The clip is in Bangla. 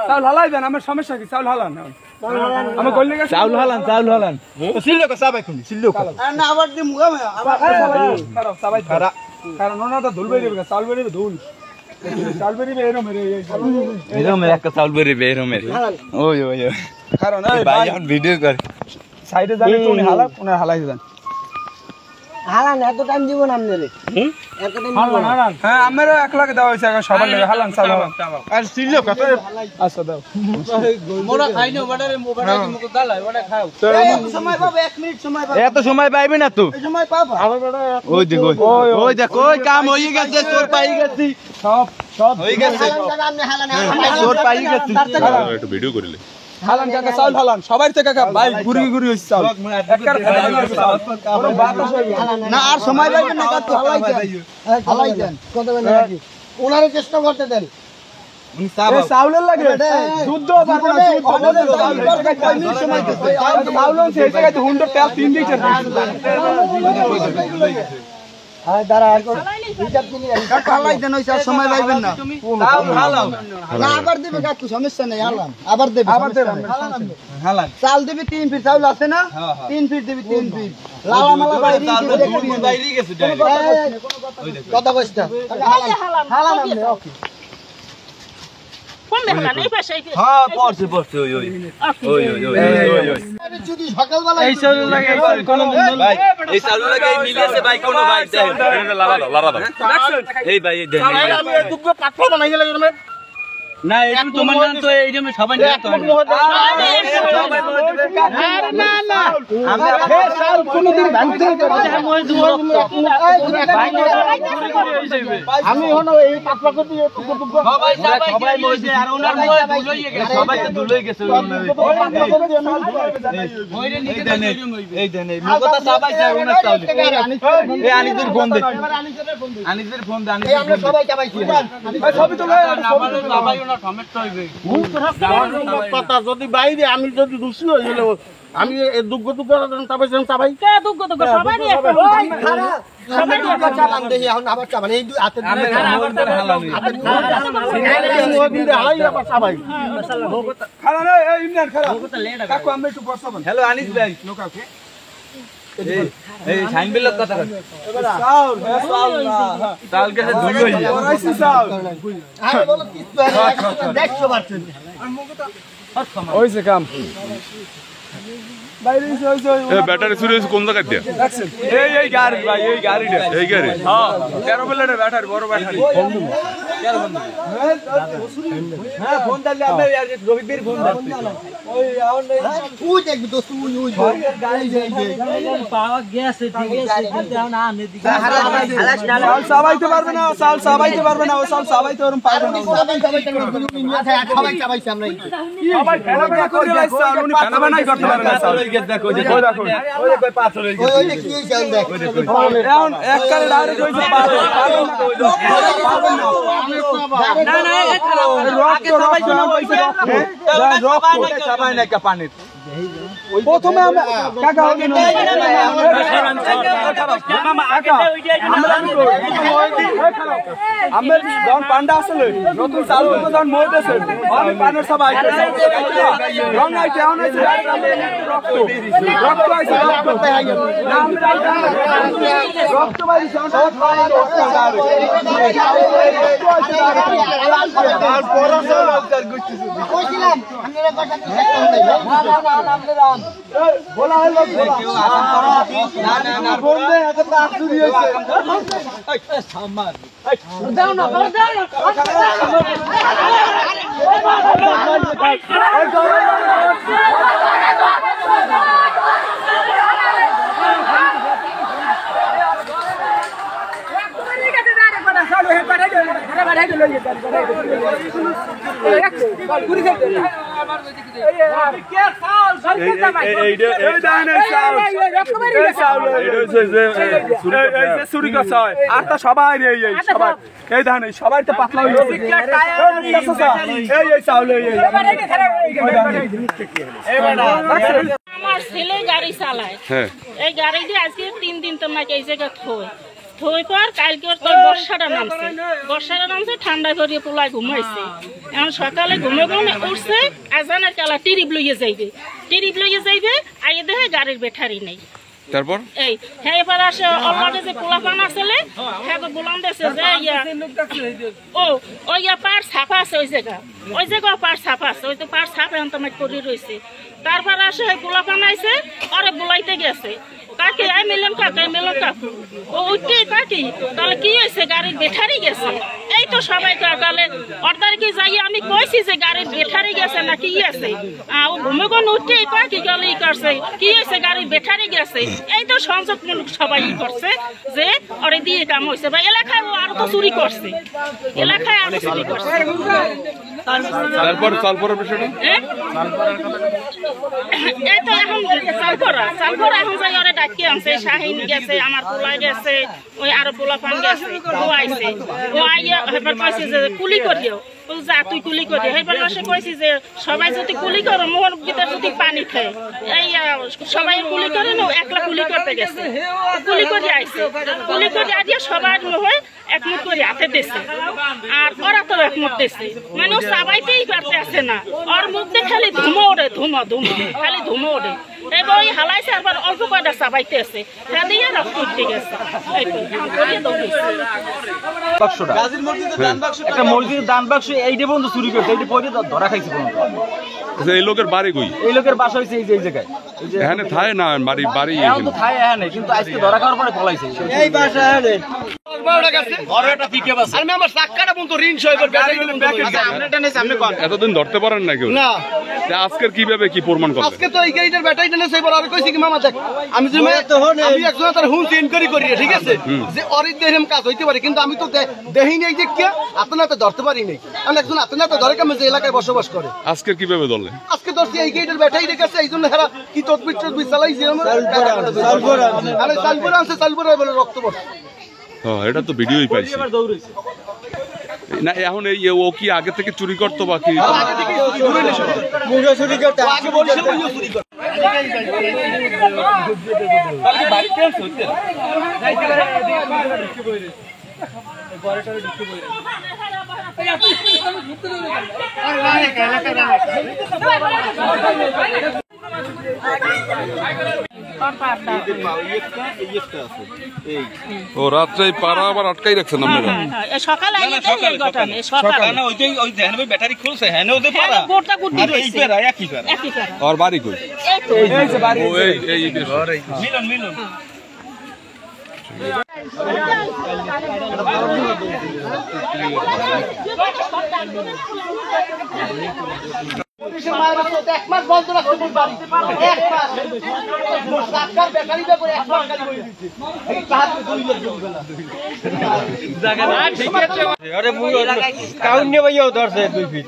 চাউল হালাই দেন আমার সমস্যা কি চাউল হালান আমার কইলে গেছে চাউল হালান সিল্লো কা সাবাই খুনি সিল্লো কা না আবার দি মুগা আবার খারাপ সাবাই খারাপ কারণ ওনা তো ধুল বেরিবে চাউল বেরিবে ধুল চাউল বেরিবে এরো মেরে একটা চাউল বেরিবে এরো মেরে ওই কারণ এই ভাই এখন ভিডিও করে সাইডে যাবে তো উনি হালাই দেন হালান এত টাইম দিব না আমনে রে এত টাইম হালান হ্যাঁ আমারও 1 লাখ দেওয়া হইছে এখন সবার লাগে হালান চাল আর সিল্লো কত আচ্ছা দাও মোরা খাই না ওটারে মোবাইলে মুখ দালাই ওটা খাও সময় পাবো 1 মিনিট সময় পাবো এত সময় পাইবে না তো এই সময় পাবো ওই দেখো ওই দেখো ওই কাম হয়ে গেছে তোর পাই গেছি সব হয়ে গেছে হালান তোর পাই গেছি একটু ভিডিও করিলে হালান কাকা চাউল হালান সবাই থেকে কাকা ভাই গুড়ি হইছে চাউল একবার না আর সময় লাগবে না কাকা হালাই দেন কত বেলা লাগি ওনারে চেষ্টা করতে দেন উনি চাউলের লাগে দুধ পাবো না চাউল সেই জায়গায় হুন্ডো তেল 3 লিটার হ্যাঁ দাঁড়া হিসাব দিলি কাকা হালাই দেন ওই সময় পাইবেন না চাউল হালাও না আবার দিবে কাকু সমস্যা নাই হালান আবার দেবে হালান চাল দিবি 3 ফিট চাউল আছে না 3 ফিট দিবি 3 ফিট লালা মালা বাইরে গেছে কত কষ্ট হালান আমনে ওকে কোন দেখলা নেই পাশে হ্যাঁ পড়ছে ওই যদি সকালবেলা এই চাউল লাগে কোন ভাই এই চাউল লাগে মিলেছে ভাই কোন ভাই লারা এই ভাই এই দেন আমি দুধ পাতলা বানাই গেল না এটা তোমার নাম তো এইটা সবাই না তো আরে না আমরা চাউল কোনদিন ভাঙতে আমি হলো এই পাতলা করে দিয়ে সবাই মইছে আর ওনার মই ধুলই গেছে সবাই তো ধুলই গেছে এই দেন এই মগতা সবাই যায় ওনার চাউল এই আনিদের ফোন দে এই আমরা সবাই চাবাইছি সবই তো আমাদের সবাই ওনা টমেটো হইবে কথা যদি বাইরে আমি যদি দুসি হই গেলে আমি এই দুগ্গ চাবাই কে দুগ্গ সবাই একটা ওই খারাপ সবাই একটা চাবান দেই এখন আবার চাবান এই হাতে দিলে হালাই আবার চাবাই খারাপ এই ইমরান খারাপ কাকু আমি একটু বসাবেন হ্যালো আনিস ভাই লোকাকে এই সাইন বিল কথা চাউল চাউল কে ধুই হই ওরাইছি চাউল আরে বলো কি 100% আর মুগো তো হইছে কাম বাইরে এই ব্যাটারি সুরেশ কোন জায়গা দিয়া রাখছেন এই গাড়ি ভাই এই গাড়িটা এই গাড়ি হ্যাঁ 13 প্লেটের ব্যাটারি বড় ব্যাটারি বন্ধু 13 বন্ধু হ্যাঁ ফোন দিলে আমি আর রবিবার ফোন দিছি ওই আউন তুই দেখ দোস্ত ওই গাড়ি যাই পাওয়া গেছে ঠিক আছে কিন্তু এখন আনে দিকে চাল সাবাইতে পারবে না চাল সাবাইতে পারবে না ও চাল সাবাইতে ওরম পারবে না সবাই চাবাইছে আমরা সবাই ফেলা করে রাখছে আর উনি ফেলা বানাই করতে পারবে না চাল দেখো ওই দেখো ওই কই পাথর হই গেছে ওই কি চাল দেখ এখন এক কালে ডাইরেক্ট হইছে পারবে না না এক কালে আগে সবাই জন্য হইছে রক সবাই না কা পানি প্রথমে আমরা কাকা হবে না আমরা যখন পান্ডা আসলে নতুন চালু যখন মোট আছে আমি পানের সব আইছে রং আইছে এখন আইছে রক্ত আইছে রক্ত ভাই সাউন্ড আর পরশ কইছিলাম আমরা কথা बोला है लोग ना बोल दे अगर रात चोरी होइছে सामान जाओ ना जाओ সবাই এই ধান সবাই তো পাতলা আমার ছেলে গাড়ি চালায়, এই গাড়ি দিয়ে আজকে 3 দিন তো নাকি এই জায়গা থই পর কালকে বর্ষাটা নামছে ঠান্ডা করিয়ে পোলায় ঘুমাইছে। এখন সকালে ঘুমে উঠছে আজানের কালা টিরিপ লইয়ে যাইবে আগে দেখে গাড়ির ব্যাটারি নেই। তারপর এই হ্যাঁ এবার আসে অলরেডি যে পোলাপান আসলে হ্যাঁ বলান দেছে যে ওই পার ছাপা আছে ওই জায়গা পার ছাপা আছে, ওই তো পার ছাপ এখন তোমার করে রয়েছে। তারপর আসে ওই পোলাপান আইছে ওরে বুলাইতে গেছে, কাকি আই মিলন কাকু ও উঠে কাকি তাহলে কি হয়েছে গাড়ির ব্যাটারি গেছে। এই তো সবাই তাহলে অর্ডার কি যাই আমি কইছি যে গাড়ির ব্যাটারি গেছে না কি আছে, ও ঘুমে উঠে কাকি গেলে ই করছে কি হয়েছে গাড়ির ব্যাটারি গেছে। এই তো সংযোগমূলক সবাই ই করছে যে ওরে দিয়ে কাম হয়েছে বা এলাকায় ও আরো তো চুরি করছে, এলাকায় আরো চুরি করছে। তারপর সালফারের বিষয়টা এই তো এখন সালফার এখন যাই ওরে ডাকি আনছে, শাহিন গেছে, আমার পোলা গেছে, ওই আরো পোলাপান গেছে, ও আইছে, ও আইয়া এবার কইছে যে কুলি করিও, ও যা তুই কুলি করিও। এবার মাসে কইছি যে সবাই যদি কুলি করো মোহর ভিতর যদি পানি খায়, এই সবাই কুলি করে না একলা কুলি করতে গেছে, কুলি করে আইছে, কুলি করে আইয়া সবাই হয় একমত করে হাতে দিছে আর ওরা তো একমত দিছে, মানে ও চাবাইতেই পারতে আছে না, ওর মুখে খালি ধুমো ওঠে খালি ধুমো ওঠে। এবার ওই হালাইছে আবার অল্প কয়টা চাবাইতে আছে হ্যাঁ দিয়ে রক্ত উঠতে গেছে। একটা মসজিদের দান বাক্স এইটা পর্যন্ত চুরি করছে, এইটা পরে ধরা খাইছে। এই লোকের বাড়ি কই? এই লোকের বাসা হয়েছে এই জায়গায়, এখানে থায় না বাড়ি এখন তো থায় এখানে, কিন্তু আজকে ধরা খাওয়ার পরে পলাইছে। এই বাসা এতদিন ধরতে পারেন না কেউ? আজকের কিভাবে কি প্রমাণ করলেন? আজকে তো এই গাড়িটার ব্যাটারি টেনেছে, এবার আর কইছি কি মামা দেখ আমি আমি একজন তার হুঁস ইনকোয়ারি করি, ঠিক আছে যে অরিত দেহেম কাজ হইতে পারে, কিন্তু আমি তো দেখিনি এই যে কে আপনারা ধরতে পারি নাই, আমি একজন আপনারা ধরে কেমন যে এলাকায় বসবাস করে। আজকের কিভাবে ধরলেন? আজকে ধরছি এই গাড়িটার ব্যাটারি রেখেছে, এই জন্য হেরা কি তদবির চালাইছে, আরে সালপুর আনছে, সালপুর বলে রক্ত পড়ছে। এটা তো ভিডিওই পাইছি না। এখন এই ও কি আগে থেকে চুরি করতো বা কি? ও রাত্রে পাড়া আবার আটকাই রাখছেন আপনারা? সকালে ব্যাটারি খুলছে আর বাড়ি কই? মিলন এক মাস বন্ধ রাখছে বাড়ি, এক মাস সরকার ব্যাটারি করে এক মাস গাড়ি করে দিচ্ছে, এই সাহায্য 2 লাখ জরিমানা। ঠিক আছে, আরে মুই কাউন্নে ভাইও ধরছে 2 ফিট।